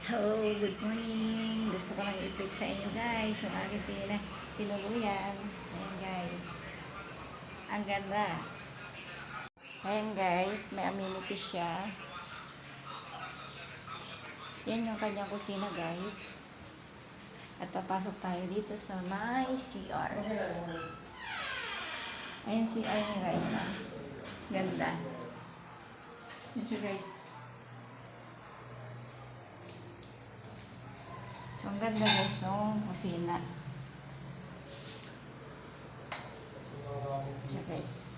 Hello, good morning. Gusto ko lang i-pick sa inyo guys yung aking tinuluyan. Ayan guys. Ang ganda. Ayan guys, may amenities siya. Yan yung kanyang kusina guys. At papasok tayo dito sa my CR. Ayan CR niya guys. Ah. Ganda. Yan siya guys. So, ang ganda guys no, kusina. Siya guys.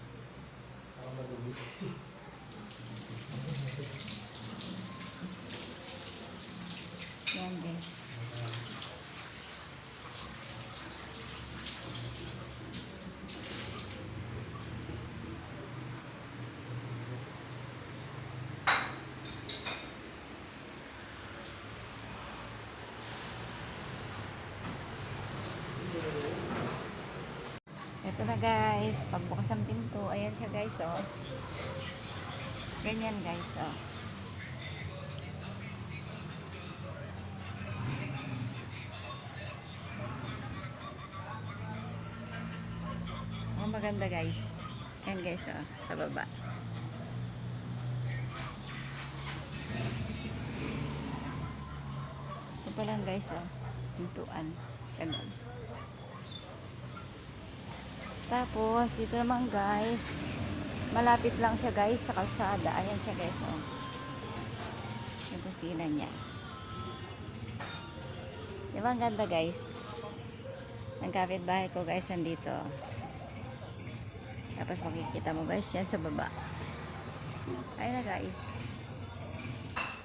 Yan guys. Ito na guys, pagbukas ng pinto, ayan siya guys oh. Ganyan guys oh. Oh, maganda guys. Ayan guys oh, sa baba. Ito pa lang guys oh, pintuan. Ganun. Tapos, dito naman guys, malapit lang siya guys sa kalsada. Ayan siya guys, oh. Yung kusina niya. Diba ang ganda guys? Ang kapitbahay ko guys, nandito. Tapos makikita mo guys yan sa baba. Ayan na guys.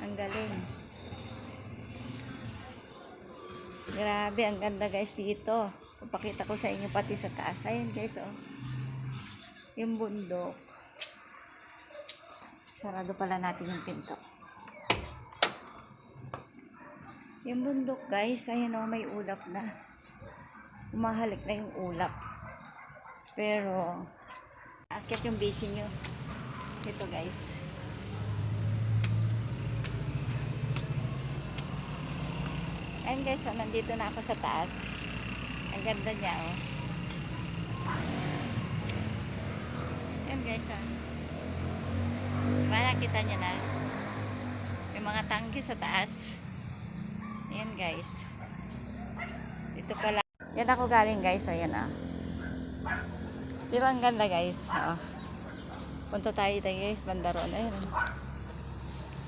Ang galing. Grabe, ang ganda guys dito. Papakita ko sa inyo pati sa taas. Ayun guys, oh. Yung bundok. Sarado pala natin yung pinto. Yung bundok guys, ayun oh, may ulap na. Umahalik na yung ulap. Pero, akit yung bisi nyo. Ito guys. Ayun guys, oh, nandito na ako sa taas. Ang ganda niya, oh. Ayan guys, oh. Diba nakita nyo na? May mga tangki sa taas. Ayan guys. Dito pala. Yan ako galing guys, ayan ah. Diba ang ganda guys? Oh. Punta tayo guys, banda roon. Ayan.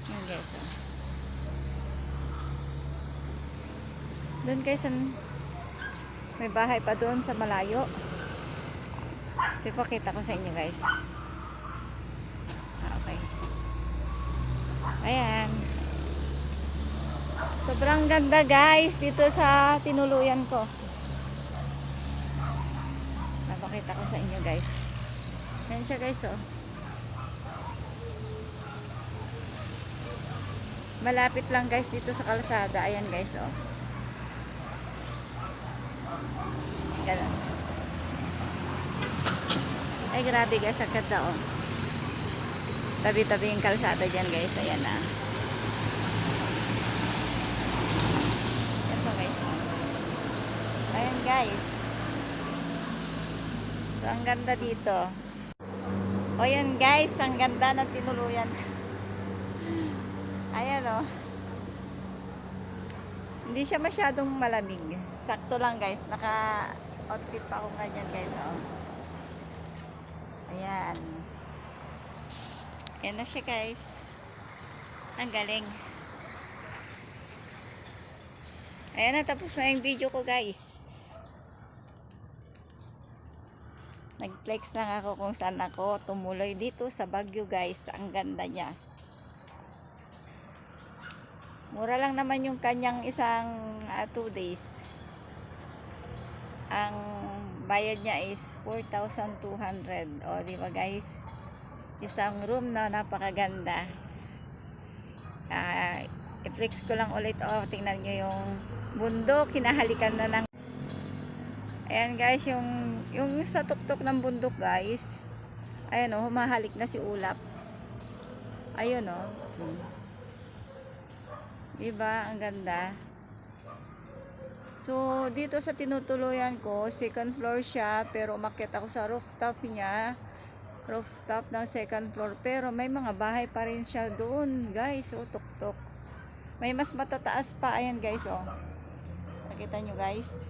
Ayan guys, oh. Doon guys, may bahay pa doon sa malayo. Ipakita ko sa inyo guys. Okay. Ayan. Sobrang ganda guys dito sa tinuluyan ko. Napakita ko sa inyo guys. Ayan siya guys oh. Malapit lang guys dito sa kalsada. Ayan guys oh. Ganun. Ay grabe guys, ang ganda oh. Tabi-tabi yung kalsada dyan guys. Ayan na. Ayan po guys oh. Ayan guys. So ang ganda dito. O yan guys, ang ganda ng tinuluyan. Ayan oh. Hindi siya masyadong malamig. Sakto lang guys. Naka-outfit pa ako ganyan guys. Oh. Ayan. Ayan na siya guys. Ang galing. Ayan na, tapos na yung video ko guys. Nag-flex lang ako kung saan ako tumuloy dito sa Baguio guys. Ang ganda niya. Mura lang naman yung kanyang isang 2 days. Ang bayad niya is 4,200. O, di ba guys? Isang room na napakaganda. I-flex ko lang ulit. O, tingnan nyo yung bundok. Hinahalikan na ng... Ayan guys, yung sa tuktok ng bundok guys. Ayan o, humahalik na si ulap. Ayun o. Diba? Ang ganda. So, dito sa tinutuluyan ko, second floor siya, pero umakyat ako sa rooftop niya. Rooftop ng second floor, pero may mga bahay pa rin siya doon, guys. Oh, tuktok. May mas matataas pa. Ayan, guys, oh. Nakita nyo, guys?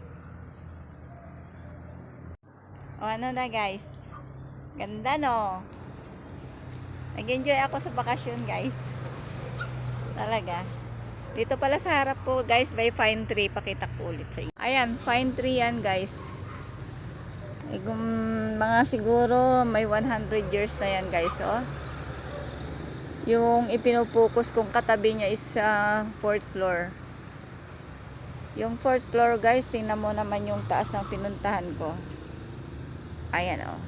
O, ano na, guys? Ganda, no? Nag-enjoy ako sa bakasyon, guys. Talaga. Dito pala sa harap ko, guys, may pine tree. Pakita ko ulit sa inyo. Ayan, pine tree yan, guys. Mga siguro may 100 years na yan, guys, oh. Yung ipinupokus kong katabi niya is sa 4th floor. Yung 4th floor, guys, tingnan mo naman yung taas ng pinuntahan ko. Ayan, oh.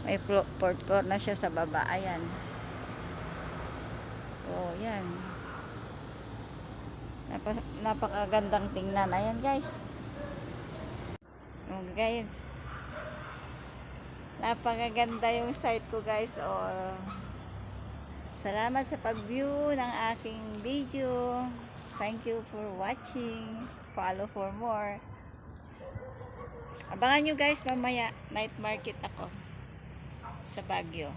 May 4th floor na siya sa baba. Ayan. Oh, yan. Napakagandang tingnan. Ayan, guys. Oh, guys. Napakaganda yung site ko, guys. Oh. Salamat sa pag-view ng aking video. Thank you for watching. Follow for more. Abangan nyo, guys, mamaya night market ako sa Baguio.